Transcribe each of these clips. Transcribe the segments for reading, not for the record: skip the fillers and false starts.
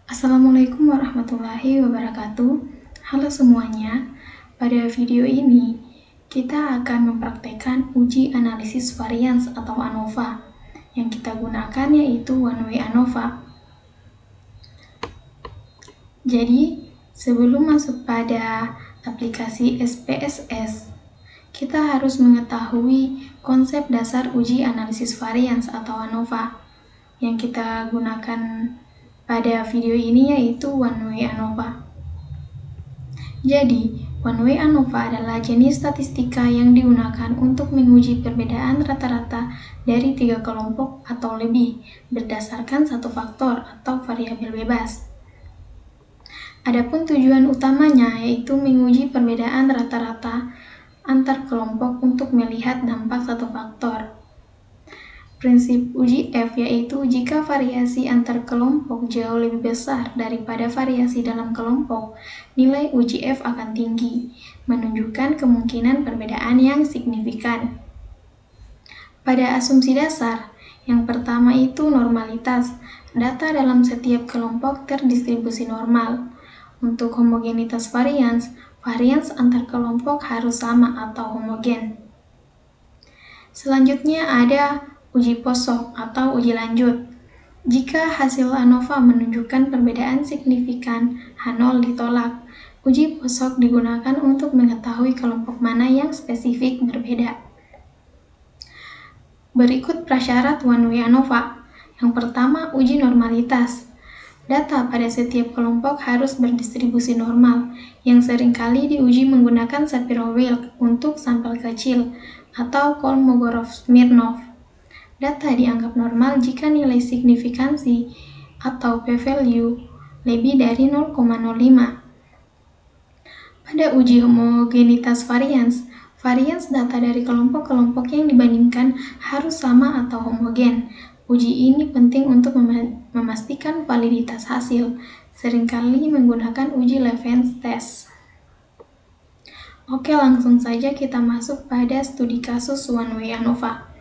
Assalamualaikum warahmatullahi wabarakatuh. Halo semuanya, pada video ini kita akan mempraktekkan uji analisis varians atau ANOVA. Yang kita gunakan yaitu one way ANOVA. Jadi, sebelum masuk pada aplikasi SPSS, kita harus mengetahui konsep dasar uji analisis varians atau ANOVA. Yang kita gunakan pada video ini yaitu one way ANOVA. Jadi, one way ANOVA adalah jenis statistika yang digunakan untuk menguji perbedaan rata-rata dari 3 kelompok atau lebih berdasarkan satu faktor atau variabel bebas. Adapun tujuan utamanya yaitu menguji perbedaan rata-rata antar kelompok untuk melihat dampak satu faktor. Prinsip uji F yaitu jika variasi antar kelompok jauh lebih besar daripada variasi dalam kelompok, nilai uji F akan tinggi, menunjukkan kemungkinan perbedaan yang signifikan. Pada asumsi dasar, yang pertama itu normalitas. Data dalam setiap kelompok terdistribusi normal. Untuk homogenitas varians, varians antar kelompok harus sama atau homogen. Selanjutnya ada uji posok atau uji lanjut. Jika hasil ANOVA menunjukkan perbedaan signifikan, H0 ditolak. Uji posok digunakan untuk mengetahui kelompok mana yang spesifik berbeda. Berikut prasyarat one way ANOVA. Yang pertama, uji normalitas. Data pada setiap kelompok harus berdistribusi normal, yang seringkali diuji menggunakan Shapiro-Wilk untuk sampel kecil, atau Kolmogorov-Smirnov. Data dianggap normal jika nilai signifikansi atau p-value lebih dari 0,05. Pada uji homogenitas varians, varians data dari kelompok-kelompok yang dibandingkan harus sama atau homogen. Uji ini penting untuk memastikan validitas hasil, seringkali menggunakan uji Levens test. Oke, langsung saja kita masuk pada studi kasus one way ANOVA.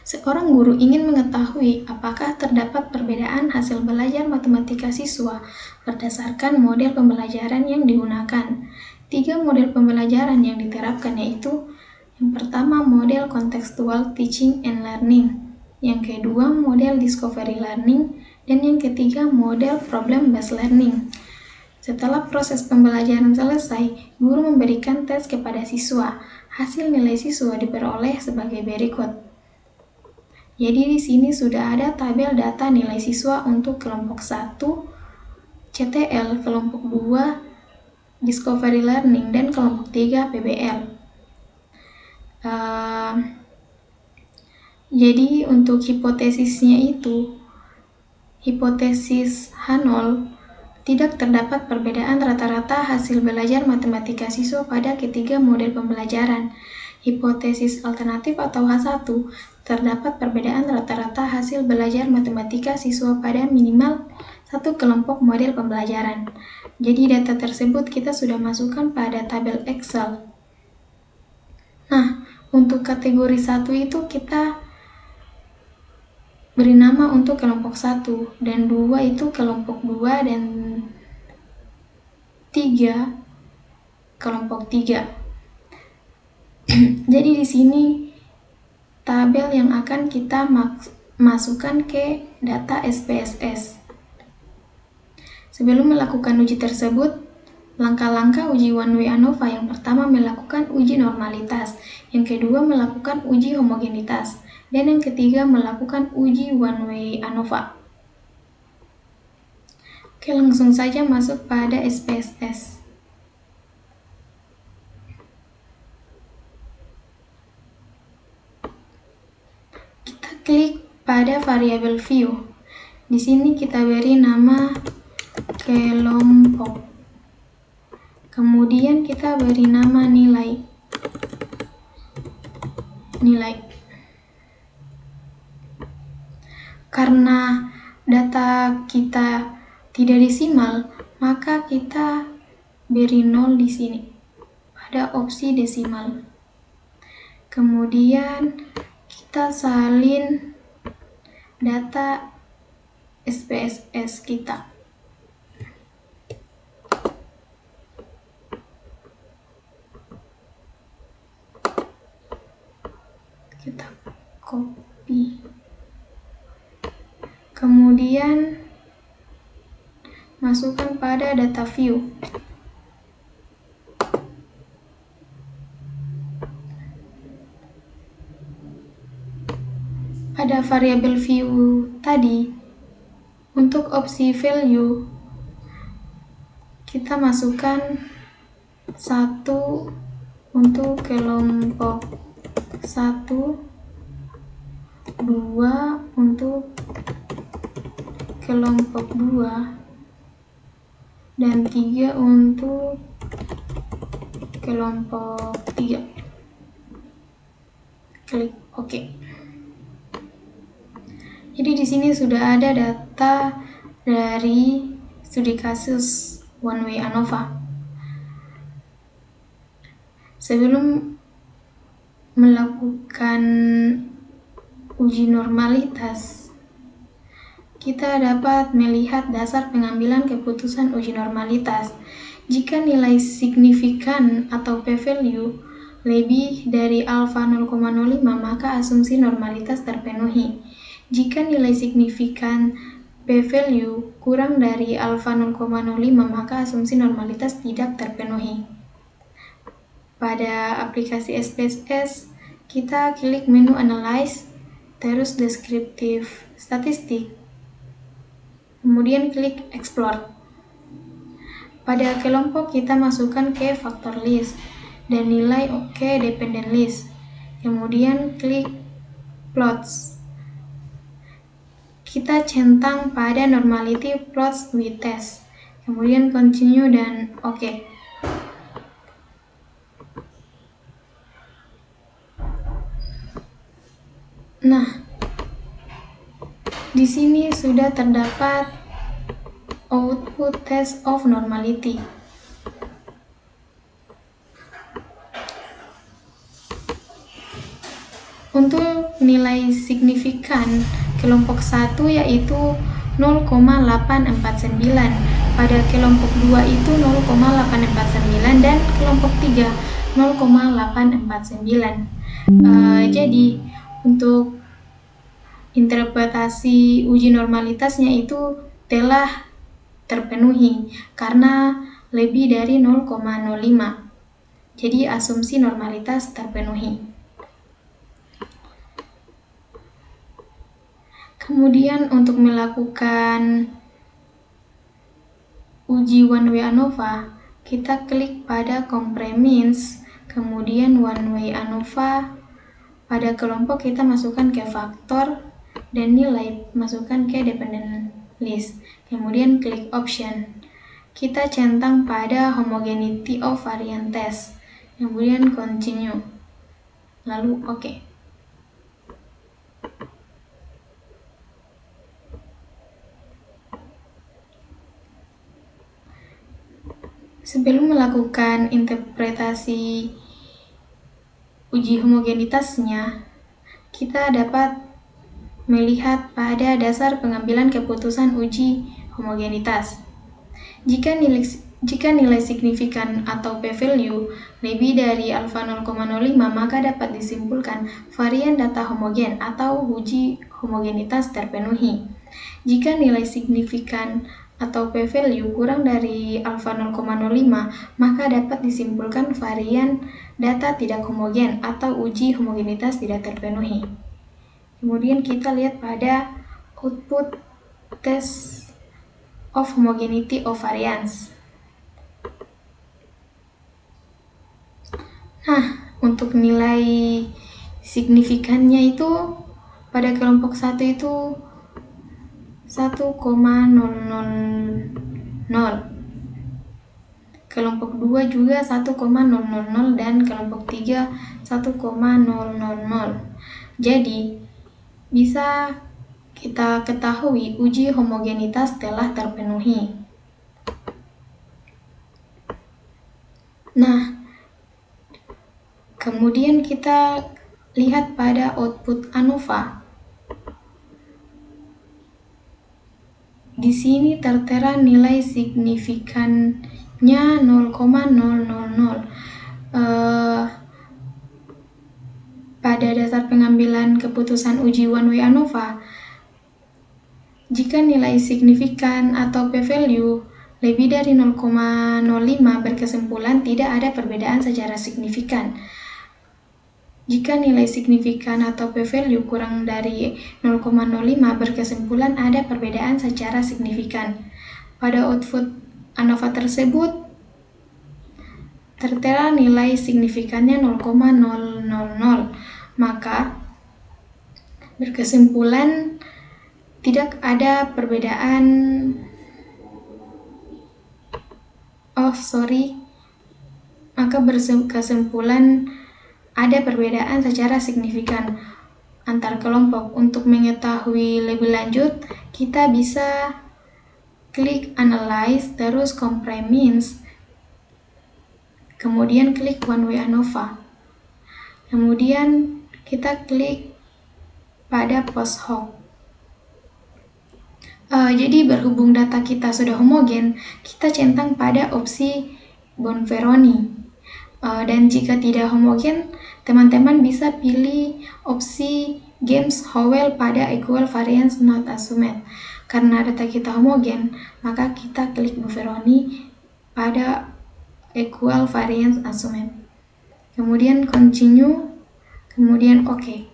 Seorang guru ingin mengetahui apakah terdapat perbedaan hasil belajar matematika siswa berdasarkan model pembelajaran yang digunakan. 3 model pembelajaran yang diterapkan yaitu yang pertama model contextual teaching and learning, yang kedua model discovery learning, dan yang ketiga model problem based learning. Setelah proses pembelajaran selesai, guru memberikan tes kepada siswa. Hasil nilai siswa diperoleh sebagai berikut. Jadi di sini sudah ada tabel data nilai siswa untuk kelompok 1 CTL, kelompok 2 Discovery Learning, dan kelompok 3 PBL. Jadi untuk hipotesisnya itu, hipotesis H0, tidak terdapat perbedaan rata-rata hasil belajar matematika siswa pada ketiga model pembelajaran. Hipotesis alternatif atau H1, terdapat perbedaan rata-rata hasil belajar matematika siswa pada minimal satu kelompok model pembelajaran. Jadi data tersebut kita sudah masukkan pada tabel Excel. Nah, untuk kategori 1 itu kita beri nama untuk kelompok 1, dan 2 itu kelompok 2, dan 3 kelompok 3. Jadi di sini tabel yang akan kita masukkan ke data SPSS. Sebelum melakukan uji tersebut, langkah-langkah uji one way ANOVA yang pertama melakukan uji normalitas, yang kedua melakukan uji homogenitas, dan yang ketiga melakukan uji one way ANOVA. Oke, langsung saja masuk pada SPSS. Klik pada variabel view. Di sini kita beri nama kelompok. Kemudian kita beri nama nilai. Karena data kita tidak desimal, maka kita beri 0 di sini pada opsi desimal. Kemudian kita salin data SPSS kita. Kita copy. Kemudian masukkan pada data view. Pada variabel view tadi, untuk opsi value, kita masukkan 1 untuk kelompok 1, 2 untuk kelompok 2, dan 3 untuk kelompok 3. Klik OK. Jadi di sini sudah ada data dari studi kasus One Way ANOVA. Sebelum melakukan uji normalitas, kita dapat melihat dasar pengambilan keputusan uji normalitas. Jika nilai signifikan atau p-value lebih dari alfa 0,05, maka asumsi normalitas terpenuhi. Jika nilai signifikan p-value kurang dari alfa 0,05, maka asumsi normalitas tidak terpenuhi. Pada aplikasi SPSS, kita klik menu Analyze, terus Descriptive Statistik, kemudian klik Explore. Pada kelompok kita masukkan ke Factor List dan nilai ke Dependent List, kemudian klik Plots. Kita centang pada Normality Plots with Test, kemudian Continue dan OK. Nah, di sini sudah terdapat output test of normality. Untuk nilai signifikan kelompok 1 yaitu 0,849, pada kelompok 2 itu 0,849 dan kelompok 3 0,849. Jadi untuk interpretasi uji normalitasnya itu telah terpenuhi karena lebih dari 0,05. Jadi asumsi normalitas terpenuhi. Kemudian untuk melakukan uji One Way ANOVA, kita klik pada Compare Means, kemudian One Way ANOVA. Pada kelompok kita masukkan ke faktor dan nilai masukkan ke Dependent List, kemudian klik Option. Kita centang pada Homogeneity of Variance Test, kemudian Continue, lalu OK. Sebelum melakukan interpretasi uji homogenitasnya, kita dapat melihat pada dasar pengambilan keputusan uji homogenitas. Jika nilai signifikan atau p-value lebih dari alfa 0,05, maka dapat disimpulkan varian data homogen atau uji homogenitas terpenuhi. Jika nilai signifikan atau p-value kurang dari alfa 0,05, maka dapat disimpulkan varian data tidak homogen atau uji homogenitas tidak terpenuhi. Kemudian kita lihat pada output test of homogeneity of variance. Nah, untuk nilai signifikannya itu pada kelompok 1 itu 1,000, kelompok 2 juga 1,000 dan kelompok 3 1,000. Jadi bisa kita ketahui uji homogenitas telah terpenuhi. Nah, kemudian kita lihat pada output ANOVA. Di sini tertera nilai signifikannya 0,000. Pada dasar pengambilan keputusan uji one way ANOVA, jika nilai signifikan atau p-value lebih dari 0,05 berkesimpulan tidak ada perbedaan secara signifikan. Jika nilai signifikan atau p-value kurang dari 0,05 berkesimpulan ada perbedaan secara signifikan. Pada output ANOVA tersebut tertera nilai signifikannya 0,000, maka berkesimpulan tidak ada perbedaan. Maka berkesimpulan ada perbedaan secara signifikan antar kelompok. Untuk mengetahui lebih lanjut, kita bisa klik Analyze, terus Compare Means, kemudian klik One Way ANOVA. Kemudian kita klik pada Post Hoc. Jadi berhubung data kita sudah homogen, kita centang pada opsi Bonferroni. Dan jika tidak homogen, teman-teman bisa pilih opsi James-Howell pada Equal Variance Not Assumed. Karena data kita homogen, maka kita klik Bonferroni pada Equal Variance Assumed. Kemudian Continue, kemudian OK.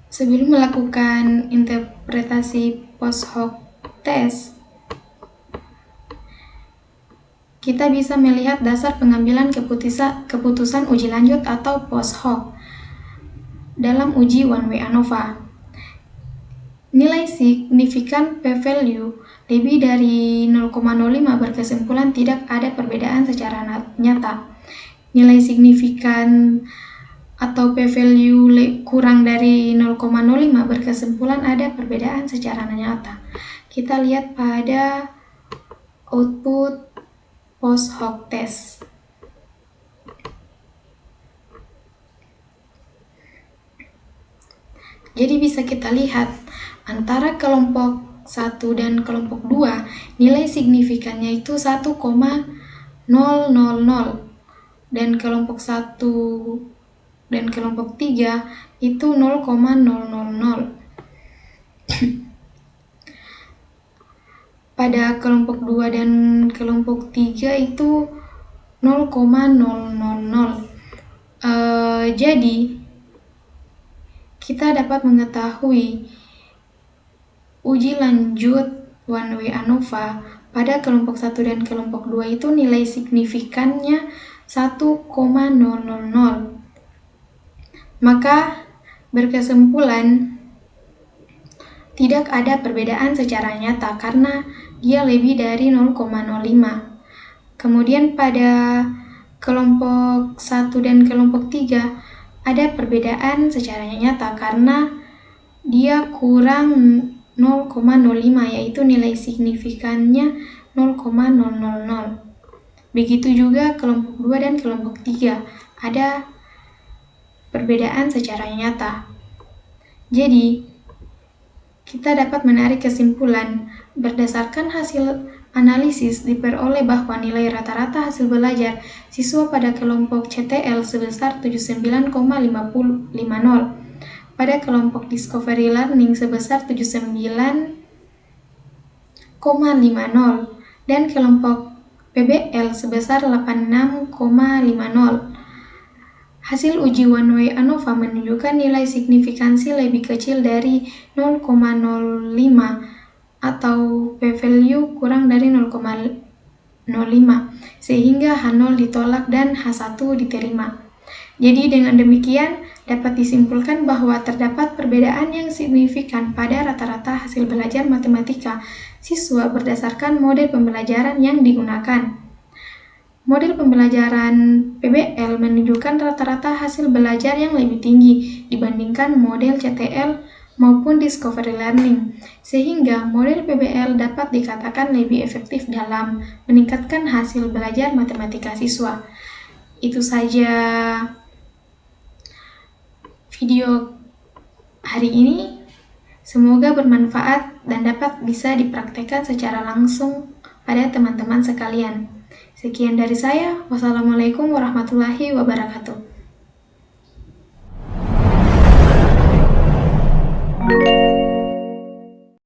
Sebelum melakukan interpretasi post hoc test, kita bisa melihat dasar pengambilan keputusan uji lanjut atau post hoc dalam uji one way ANOVA. Nilai signifikan p-value lebih dari 0,05 berkesimpulan tidak ada perbedaan secara nyata. Nilai signifikan atau p-value kurang dari 0,05 berkesimpulan ada perbedaan secara nyata. Kita lihat pada output post hoc test. Jadi bisa kita lihat antara kelompok 1 dan kelompok 2 nilai signifikannya itu 1,000 dan kelompok 1 dan kelompok 3 itu 0,000. Pada kelompok 2 dan kelompok 3 itu 0,000. Jadi kita dapat mengetahui uji lanjut one way ANOVA pada kelompok 1 dan kelompok 2 itu nilai signifikannya 1,000. Maka berkesimpulan tidak ada perbedaan secara nyata karena dia lebih dari 0,05. Kemudian pada kelompok 1 dan kelompok 3 ada perbedaan secara nyata karena dia kurang 0,05, yaitu nilai signifikannya 0,000. Begitu juga kelompok 2 dan kelompok 3 ada perbedaan secara nyata. Jadi, kita dapat menarik kesimpulan berdasarkan hasil analisis diperoleh bahwa nilai rata-rata hasil belajar siswa pada kelompok CTL sebesar 79,50, pada kelompok Discovery Learning sebesar 79,50, dan kelompok PBL sebesar 86,50. Hasil uji one way ANOVA menunjukkan nilai signifikansi lebih kecil dari 0,05 atau p-value kurang dari 0,05, sehingga H0 ditolak dan H1 diterima. Jadi dengan demikian dapat disimpulkan bahwa terdapat perbedaan yang signifikan pada rata-rata hasil belajar matematika siswa berdasarkan model pembelajaran yang digunakan. Model pembelajaran PBL menunjukkan rata-rata hasil belajar yang lebih tinggi dibandingkan model CTL maupun Discovery Learning, sehingga model PBL dapat dikatakan lebih efektif dalam meningkatkan hasil belajar matematika siswa. Itu saja video hari ini. Semoga bermanfaat dan dapat bisa dipraktekkan secara langsung pada teman-teman sekalian. Sekian dari saya. Wassalamualaikum warahmatullahi wabarakatuh.